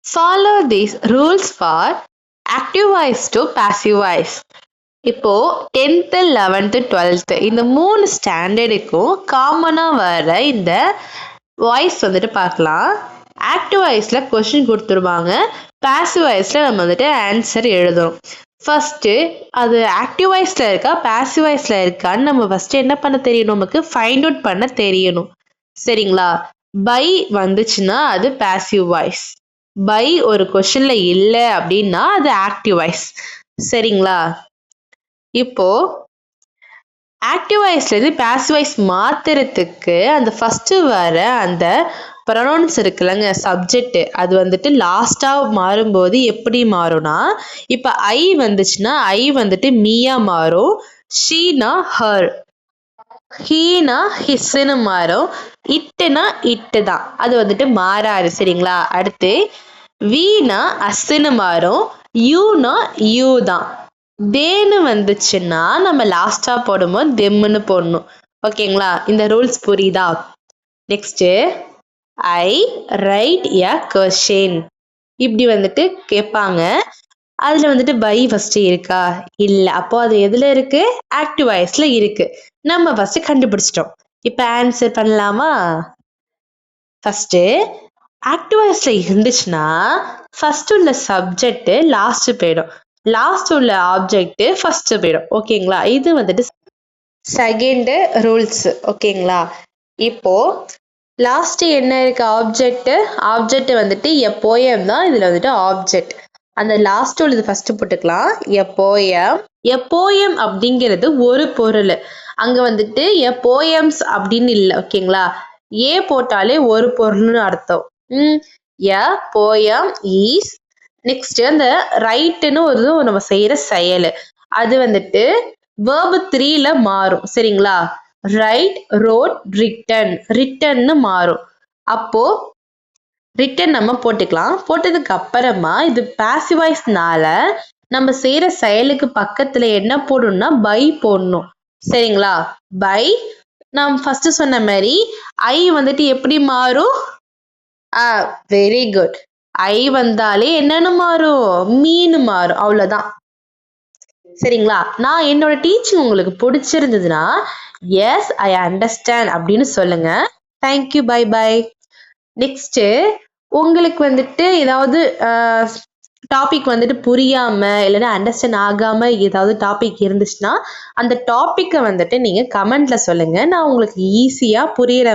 Follow these rules for active voice to passive voice. இப்போ 10th 11th 12th இந்த 3 ஸ்டாண்டர்டுக்கும் காமனாக வர இந்த வாய்ஸ் வந்துட்டு பார்க்கலாம். ஆக்டிவ் வாய்ஸில் கொஷின் கொடுத்துருவாங்க, பாசிவ் வாய்ஸில் நம்ம வந்துட்டு ஆன்சர் எழுதணும். ஃபஸ்ட்டு அது ஆக்டிவ் வாய்ஸில் இருக்கா பாசிவ் வாய்ஸில் இருக்கான்னு நம்ம ஃபஸ்ட்டு என்ன பண்ண தெரியணும், நமக்கு ஃபைண்ட் அவுட் பண்ண தெரியணும். சரிங்களா? பை வந்துச்சுன்னா அது பாசிவ் வாய்ஸ், பை ஒரு கொஷின்ல இல்லை அப்படின்னா அது ஆக்டிவ் வாய்ஸ். சரிங்களா? இப்போ ஆக்டிவ் வாய்ஸ்ல இருந்து பாசிவ் வாய்ஸ் மாத்துறதுக்கு அந்த ஃபர்ஸ்ட் வர அந்த ப்ரொனவுன்ஸ் இருக்குல்லங்க, சப்ஜெக்ட், அது வந்துட்டு லாஸ்டா மாறும்போது எப்படி மாறும்னா, இப்ப ஐ வந்துச்சுன்னா ஐ வந்துட்டு மீயா மாறும், ஷீனா ஹர், ஹீனா ஹிஸ்ன்னு மாறும், இட்டுனா இட்டு தான், அது வந்துட்டு மாறாரு. சரிங்களா? அடுத்து வீனா அஸ்ன்னு மாறும், யூனா யூ தான். தேன்னு வந்துச்சுன்னா நம்ம லாஸ்டா போடும்போது தெம்முன்னு போடணும். ஓகேங்களா? இந்த ரூல்ஸ் புரியுதா? நெக்ஸ்ட், ஐ ரைட் எ கொஷின் இப்படி வந்துட்டு கேட்பாங்க. அதுல வந்துட்டு பை ஃபர்ஸ்ட் இருக்கா? இல்ல. அப்போ அது எதுல இருக்கு? ஆக்டிவ் வாய்ஸ்ல இருக்கு. நம்ம ஃபர்ஸ்ட் கண்டுபிடிச்சிட்டோம். இப்ப ஆன்சர் பண்ணலாமா? ஃபர்ஸ்ட் ஆக்டிவ் வாய்ஸ்ல இருந்துச்சுன்னா ஃபர்ஸ்ட் உள்ள சப்ஜெக்ட் லாஸ்ட் போயிடும், லாஸ்ட் உள்ள ஆப்ஜெக்ட் ஃபர்ஸ்ட் போயிடும். ஓகேங்களா? இது வந்துட்டு செகண்ட் ரூல்ஸ். ஓகேங்களா? இப்போ லாஸ்ட் என்ன இருக்கு? ஆப்ஜெக்ட். ஆப்ஜெக்ட் வந்துட்டு எ போயம் தான் இதுல வந்துட்டு ஆப்ஜெக்ட். அந்த லாஸ்ட் உள்ளது ஃபர்ஸ்ட் போட்டுக்கலாம். எ போயம். எ போயம் அப்படிங்கிறது ஒரு பொருள். அங்க வந்துட்டு எ போயம்ஸ் அப்படின்னு இல்லை. ஓகேங்களா? ஏ போட்டாலே ஒரு பொருள்னு அர்த்தம். எ போயம் ஈஸ். நெக்ஸ்ட் அந்த ரைட்டுன்னு ஒரு நம்ம செய்யற செயல், அது வந்துட்டு verb 3ல மாறும். சரிங்களா? ரைட், ரோட், ரிட்டன், ரிட்டன்னு மாறும். அப்போ ரிட்டன் நம்ம போட்டுக்கலாம். போட்டதுக்கு அப்புறமா இது பாசிவ் வாய்ஸ்னால நம்ம செய்யற செயலுக்கு பக்கத்துல என்ன போடணும்னா பை போடணும். சரிங்களா? பை, நாம் ஃபர்ஸ்ட் சொன்ன மாதிரி ஐ வந்துட்டு எப்படி மாறும்? Very good. ஐ வந்தாலே என்னன்னு மாறும்? மீன் மாறும். அவ்வளவுதான். சரிங்களா? நான் என்னோட டீச்சிங் உங்களுக்கு பிடிச்சிருந்ததுன்னா எஸ் ஐ அண்டர்ஸ்டாண்ட் அப்படின்னு சொல்லுங்க. Thank you, by by. நெக்ஸ்ட் உங்களுக்கு வந்துட்டு ஏதாவது டாபிக் வந்துட்டு புரியாம இல்லைன்னா அண்டர்ஸ்டாண்ட் ஆகாம ஏதாவது டாபிக் இருந்துச்சுன்னா அந்த டாபிக்கை வந்துட்டு நீங்க கமெண்ட்ல சொல்லுங்க, நான் உங்களுக்கு ஈஸியா புரியுற